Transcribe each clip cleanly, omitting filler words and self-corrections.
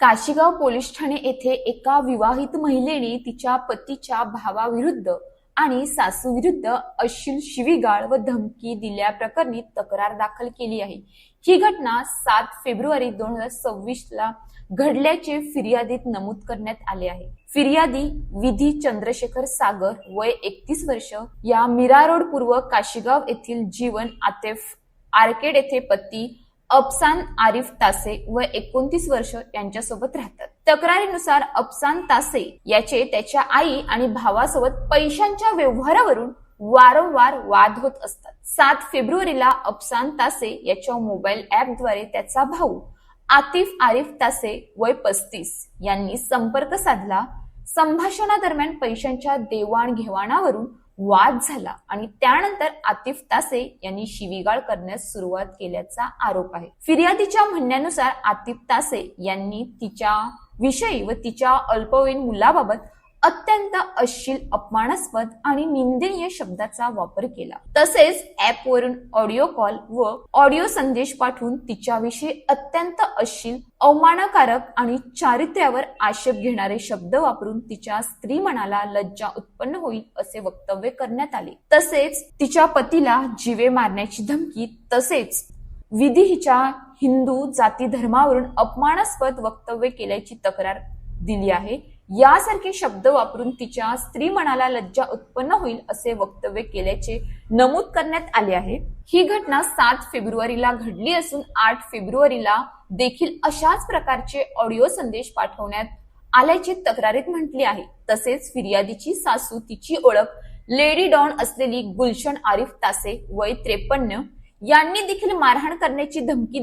Kashigaon police Thane येथे एका विवाहित महिलेने तिच्या पतीच्या भावाविरुद्ध आणि सासूविरुद्ध अश्लील शिवीगाळ व धमकी दिल्याप्रकरणी तक्रार दाखल केली आहे। ही घटना 7 फेब्रुवारी 2026 ला घडल्याचे फिर्यादीत नमूद करण्यात आले आहे। फिर्यादी विधी चंद्रशेखर सागर वय 31 वर्ष या मीरा रोड पूर्व काशीगाव येथील जीवन आतेफ आर्केड येथे पती अफसान आरिफ तासे व 29 वर्ष यांच्यासोबत राहतात। तक्रारीनुसार अफसान तासे याचे त्याच्या आई आणि भावासोबत पैशांच्या व्यवहारावरून वारंवार वाद होत असतात। 7 फेब्रुवारीला अफसान तासे याच्या मोबाईल ॲपद्वारे त्याचा भाऊ आतिफ आरिफ तासे वय 35 यांनी संपर्क साधला। संभाषणादरम्यान पैशांच्या देवाणघेवाणावरून वाद झाला आणि त्यानंतर आतिफ तासे यांनी शिवीगाळ करण्यास सुरुवात केल्याचा आरोप आहे। फिर्यादीच्या म्हणण्यानुसार आतिफ तासे यांनी तिच्या विषयी व तिच्या अल्पवयीन मुलाबाबत अत्यंत अश्लील, अपमानास्पद आणि निंदनीय शब्दाचा वापर केला। तसेच ॲपवरून ऑडिओ कॉल व ऑडिओ संदेश पाठवून तिच्याविषयी अत्यंत अश्लील, अवमानकारक आणि चारित्र्यावर आक्षेप घेणारे शब्द वापरून तिच्या स्त्रीमनाला लज्जा उत्पन्न होईल असे वक्तव्य करण्यात आले। तसेच तिच्या पतीला जीवे मारण्याची धमकी तसेच विधी हिच्या हिंदू जाती धर्मावरून अपमानास्पद वक्तव्य केल्याची तक्रार दिली आहे। यासारखे शब्द वापरून तिच्या स्त्रीमनाला लज्जा उत्पन्न होईल असे वक्तव्य केल्याचे नमूद करण्यात आले आहे। ही घटना 7 फेब्रुवारीला घडली असून 8 फेब्रुवारीला देखील अशाच प्रकारचे ऑडिओ संदेश पाठवण्यात आल्याचे तक्रारीत म्हटले आहे। तसेच फिर्यादीची सासू तिची ओळख लेडी डॉन असलेली गुलशन आरिफ तासे वय 53 यांनी देखील मारहाण करण्याची धमकी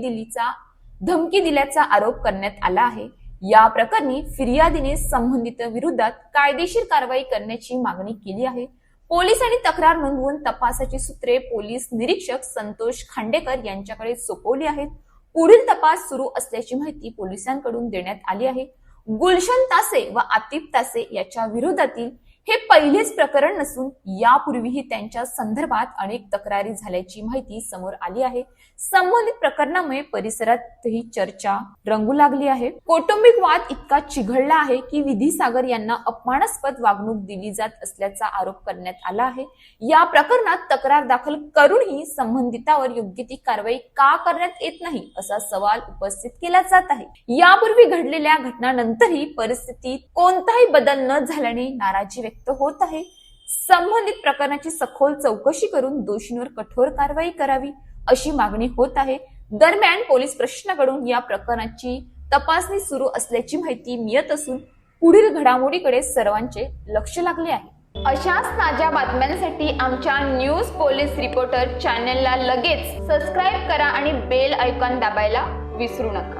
दिल्याचा आरोप करण्यात आला आहे। या प्रकरणी फिर्यादीने संबंधित विरोधात कायदेशीर कारवाई करण्याची मागणी केली आहे। पोलिसांनी तक्रार नोंदवून तपासाची सूत्रे पोलीस निरीक्षक संतोष खांडेकर यांच्याकडे सोपवली आहेत। पुढील तपास सुरू असल्याची माहिती पोलिसांकडून देण्यात आली आहे। गुलशन तासे व आतिफ तासे याच्या विरोधातील हे पहिलेच प्रकरण नसून यापूर्वीही त्यांच्या संदर्भात अनेक तक्रारी झाल्याची माहिती समोर आली आहे। संबंधित प्रकरणामुळे परिसरातही चर्चा रंगू लागली आहे। कौटुंबिक वाद इतका चिघळला आहे की विधी सागर यांना अपमानास्पद वागणूक दिली जात असल्याचा आरोप करण्यात आला आहे। या प्रकरणात तक्रार दाखल करूनही संबंधितावर योग्य ती कारवाई का करण्यात येत नाही असा सवाल उपस्थित केला जात आहे। यापूर्वी घडलेल्या घटनांनंतरही परिस्थितीत कोणताही बदल न झाल्याने नाराजी व्यक्त होत आहे। संबंधित प्रकरणाची सखोल चौकशी करून दोषींवर कठोर कारवाई करावी अशी मागणी होत आहे। दरम्यान पोलीस प्रशासनाकडून या प्रकरणाची तपासणी सुरू असल्याची माहिती मिळत असून पुढील घडामोडीकडे सर्वांचे लक्ष लागले आहे। अशाच ताज्या बातम्यांसाठी आमच्या न्यूज पोलीस रिपोर्टर चॅनलला लगेच सबस्क्राईब करा आणि बेल आयकॉन दाबायला विसरू नका।